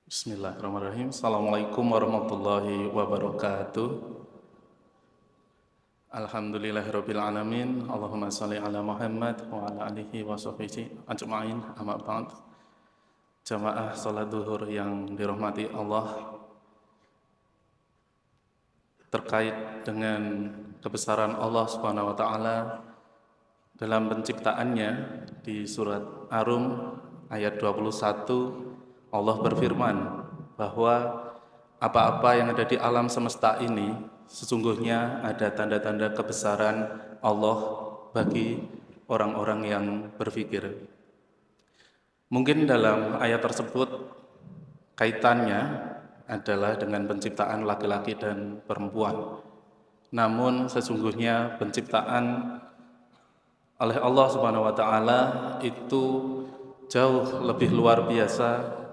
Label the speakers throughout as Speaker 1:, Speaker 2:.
Speaker 1: Bismillahirrahmanirrahim. Assalamualaikum warahmatullahi wabarakatuh. Alhamdulillahirabbil alamin. Allahumma shalli ala Muhammad wa ala alihi wa sahbihi ajmain. Amma ba'd. Jamaah salat zuhur yang dirahmati Allah, terkait dengan kebesaran Allah Subhanahu wa taala dalam penciptaannya, di surat Ar-Rum ayat 21 Allah berfirman bahwa apa-apa yang ada di alam semesta ini sesungguhnya ada tanda-tanda kebesaran Allah bagi orang-orang yang berpikir. Mungkin dalam ayat tersebut kaitannya adalah dengan penciptaan laki-laki dan perempuan. Namun sesungguhnya penciptaan oleh Allah Subhanahu wa taala itu jauh lebih luar biasa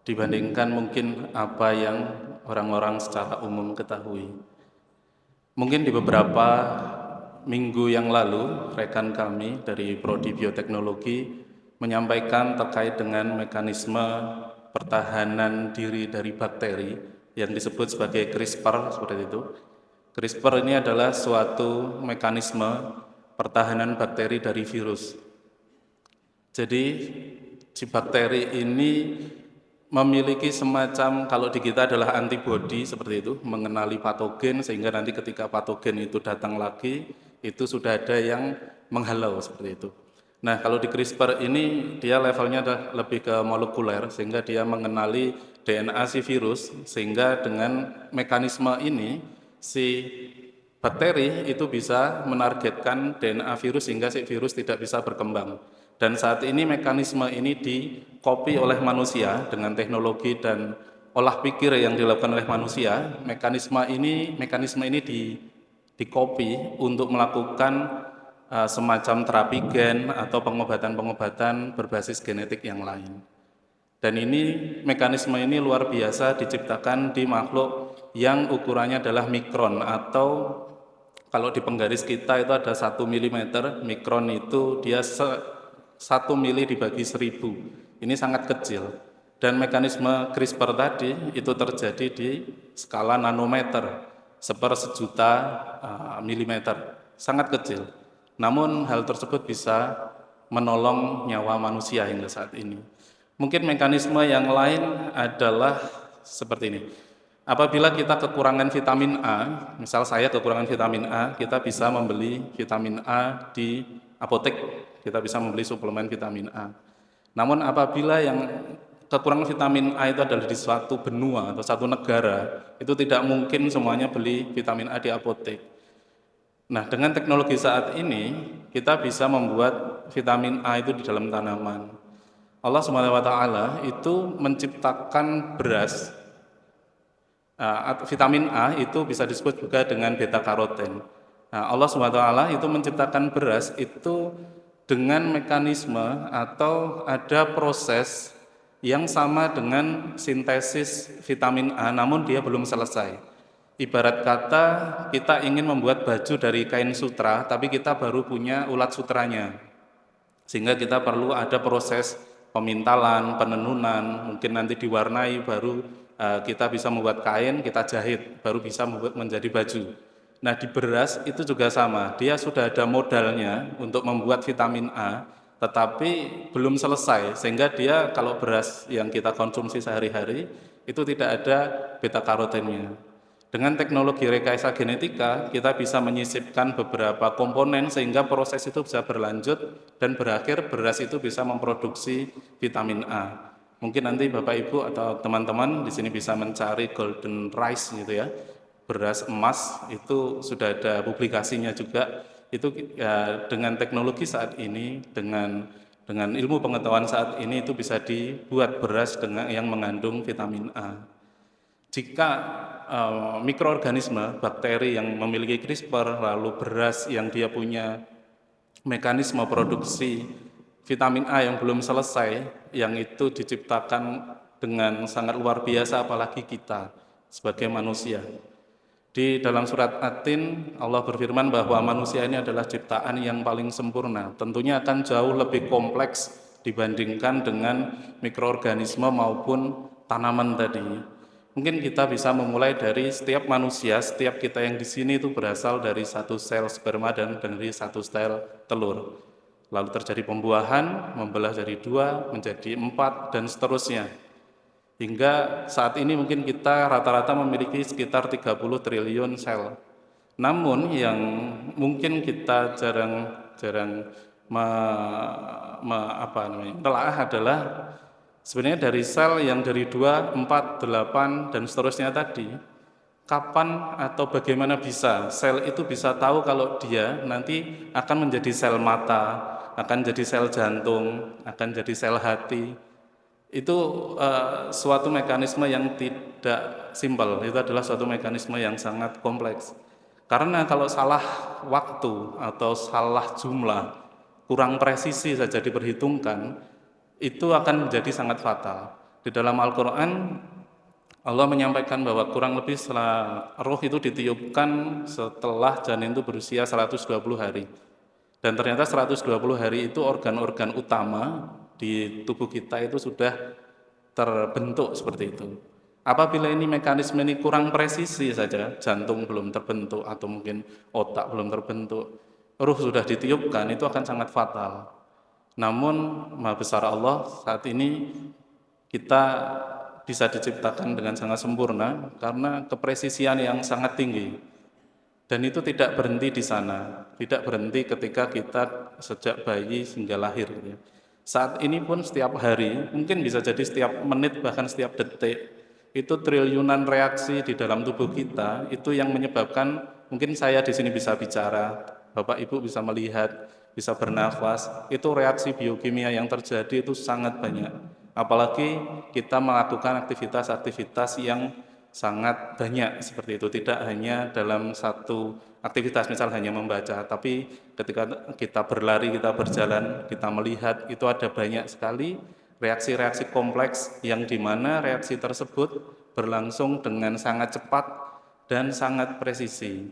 Speaker 1: dibandingkan mungkin apa yang orang-orang secara umum ketahui. Mungkin di beberapa minggu yang lalu, rekan kami dari Prodi Bioteknologi menyampaikan terkait dengan mekanisme pertahanan diri dari bakteri yang disebut sebagai CRISPR, seperti itu. CRISPR ini adalah suatu mekanisme pertahanan bakteri dari virus. Jadi, si bakteri ini memiliki semacam, kalau di kita adalah antibodi seperti itu, mengenali patogen, sehingga nanti ketika patogen itu datang lagi, itu sudah ada yang menghalau seperti itu. Nah, kalau di CRISPR ini dia levelnya adalah lebih ke molekuler, sehingga dia mengenali DNA si virus, sehingga dengan mekanisme ini si bakteri itu bisa menargetkan DNA virus sehingga si virus tidak bisa berkembang. Dan saat ini mekanisme ini dikopi oleh manusia dengan teknologi dan olah pikir yang dilakukan oleh manusia. Mekanisme ini dikopi untuk melakukan semacam terapi gen atau pengobatan-pengobatan berbasis genetik yang lain. Dan mekanisme ini luar biasa diciptakan di makhluk yang ukurannya adalah mikron, atau kalau di penggaris kita itu ada 1 mm, mikron itu dia 1 mili dibagi 1000, ini sangat kecil. Dan mekanisme CRISPR tadi itu terjadi di skala nanometer, sejuta milimeter, sangat kecil. Namun hal tersebut bisa menolong nyawa manusia hingga saat ini. Mungkin mekanisme yang lain adalah seperti ini. Apabila kita kekurangan vitamin A, misal saya kekurangan vitamin A, kita bisa membeli vitamin A di apotek, kita bisa membeli suplemen vitamin A. Namun apabila yang kekurangan vitamin A itu adalah di suatu benua atau satu negara, itu tidak mungkin semuanya beli vitamin A di apotek. Nah, dengan teknologi saat ini, kita bisa membuat vitamin A itu di dalam tanaman. Allah Subhanahu wa taala itu menciptakan beras. Vitamin A itu bisa disebut juga dengan beta karoten. Nah, Allah Subhanahu wa taala itu menciptakan beras itu dengan mekanisme atau ada proses yang sama dengan sintesis vitamin A, namun dia belum selesai. Ibarat kata kita ingin membuat baju dari kain sutra, tapi kita baru punya ulat sutranya, sehingga kita perlu ada proses pemintalan, penenunan, mungkin nanti diwarnai, baru kita bisa membuat kain, kita jahit, baru bisa membuat menjadi baju. Nah, di beras itu juga sama, dia sudah ada modalnya untuk membuat vitamin A, tetapi belum selesai, sehingga dia kalau beras yang kita konsumsi sehari-hari itu tidak ada beta karotennya. Dengan teknologi rekayasa genetika, kita bisa menyisipkan beberapa komponen sehingga proses itu bisa berlanjut dan berakhir beras itu bisa memproduksi vitamin A. Mungkin nanti Bapak Ibu atau teman-teman di sini bisa mencari golden rice gitu ya. Beras emas itu sudah ada publikasinya juga. Itu dengan teknologi saat ini, dengan ilmu pengetahuan saat ini itu bisa dibuat beras dengan yang mengandung vitamin A. Jika mikroorganisme, bakteri yang memiliki CRISPR, lalu beras yang dia punya mekanisme produksi vitamin A yang belum selesai, yang itu diciptakan dengan sangat luar biasa, apalagi kita sebagai manusia. Di dalam surat At-Tin, Allah berfirman bahwa manusia ini adalah ciptaan yang paling sempurna. Tentunya akan jauh lebih kompleks dibandingkan dengan mikroorganisme maupun tanaman tadi. Mungkin kita bisa memulai dari setiap manusia, setiap kita yang di sini itu berasal dari satu sel sperma dan dari satu sel telur. Lalu terjadi pembuahan, membelah dari 2 menjadi 4 dan seterusnya. Hingga saat ini mungkin kita rata-rata memiliki sekitar 30 triliun sel. Namun yang mungkin kita jarang menelaah adalah sebenarnya dari sel yang dari 2, 4, 8 dan seterusnya tadi, kapan atau bagaimana bisa sel itu bisa tahu kalau dia nanti akan menjadi sel mata, akan jadi sel jantung, akan jadi sel hati. Itu suatu mekanisme yang tidak simpel, itu adalah suatu mekanisme yang sangat kompleks. Karena kalau salah waktu atau salah jumlah, kurang presisi saja diperhitungkan, itu akan menjadi sangat fatal. Di dalam Al-Quran, Allah menyampaikan bahwa kurang lebih roh itu ditiupkan setelah janin itu berusia 120 hari. Dan ternyata 120 hari itu organ-organ utama di tubuh kita itu sudah terbentuk seperti itu. Apabila ini mekanisme ini kurang presisi saja, jantung belum terbentuk atau mungkin otak belum terbentuk, ruh sudah ditiupkan, itu akan sangat fatal. Namun Maha Besar Allah, saat ini kita bisa diciptakan dengan sangat sempurna karena kepresisian yang sangat tinggi. Dan itu tidak berhenti di sana, tidak berhenti ketika kita sejak bayi hingga lahir. Saat ini pun setiap hari, mungkin bisa jadi setiap menit bahkan setiap detik, itu triliunan reaksi di dalam tubuh kita, itu yang menyebabkan mungkin saya di sini bisa bicara, Bapak Ibu bisa melihat, bisa bernafas, itu reaksi biokimia yang terjadi itu sangat banyak. Apalagi kita melakukan aktivitas-aktivitas yang sangat banyak seperti itu, tidak hanya dalam satu aktivitas misal hanya membaca, tapi ketika kita berlari, kita berjalan, kita melihat, itu ada banyak sekali reaksi-reaksi kompleks yang dimana reaksi tersebut berlangsung dengan sangat cepat dan sangat presisi.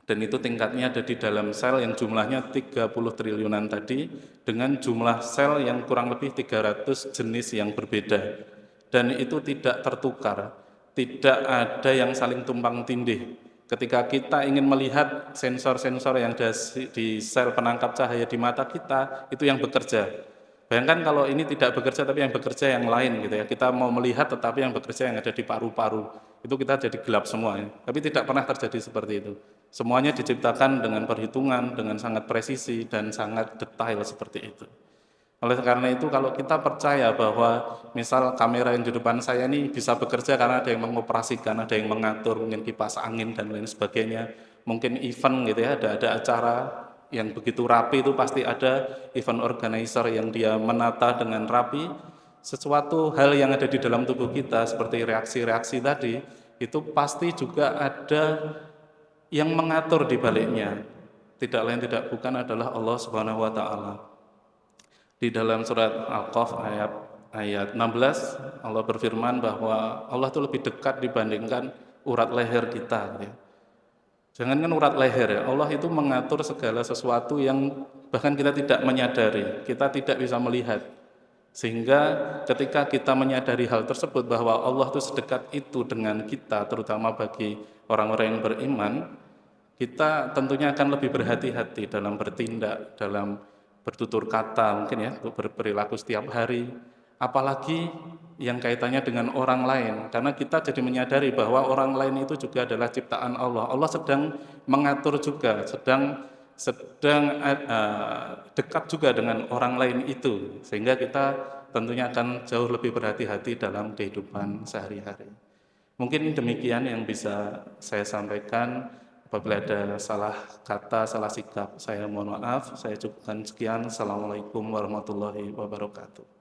Speaker 1: Dan itu tingkatnya ada di dalam sel yang jumlahnya 30 triliunan tadi dengan jumlah sel yang kurang lebih 300 jenis yang berbeda. Dan itu tidak tertukar, tidak ada yang saling tumpang tindih. Ketika kita ingin melihat sensor-sensor yang ada di sel penangkap cahaya di mata kita, itu yang bekerja. Bayangkan kalau ini tidak bekerja tapi yang bekerja yang lain gitu ya. Kita mau melihat tetapi yang bekerja yang ada di paru-paru. Itu kita jadi gelap semua ya. Tapi tidak pernah terjadi seperti itu. Semuanya diciptakan dengan perhitungan, dengan sangat presisi dan sangat detail seperti itu. Oleh karena itu kalau kita percaya bahwa misal kamera yang di depan saya ini bisa bekerja karena ada yang mengoperasikan, ada yang mengatur, mungkin kipas angin dan lain sebagainya, mungkin event gitu ya, ada acara yang begitu rapi itu pasti ada event organizer yang dia menata dengan rapi. Sesuatu hal yang ada di dalam tubuh kita seperti reaksi-reaksi tadi itu pasti juga ada yang mengatur di baliknya. Tidak lain tidak bukan adalah Allah Subhanahu wa taala. Di dalam surat Al-Qaf ayat 16 Allah berfirman bahwa Allah itu lebih dekat dibandingkan urat leher kita ya. Jangankan urat leher ya, Allah itu mengatur segala sesuatu yang bahkan kita tidak menyadari, kita tidak bisa melihat. Sehingga ketika kita menyadari hal tersebut bahwa Allah itu sedekat itu dengan kita, terutama bagi orang-orang yang beriman, kita tentunya akan lebih berhati-hati dalam bertindak, dalam bertutur kata mungkin ya, untuk berperilaku setiap hari. Apalagi yang kaitannya dengan orang lain, karena kita jadi menyadari bahwa orang lain itu juga adalah ciptaan Allah. Allah sedang mengatur juga, sedang dekat juga dengan orang lain itu, sehingga kita tentunya akan jauh lebih berhati-hati dalam kehidupan sehari-hari. Mungkin demikian yang bisa saya sampaikan. Apabila ada salah kata, salah sikap, saya mohon maaf. Saya cukupkan sekian. Assalamualaikum warahmatullahi wabarakatuh.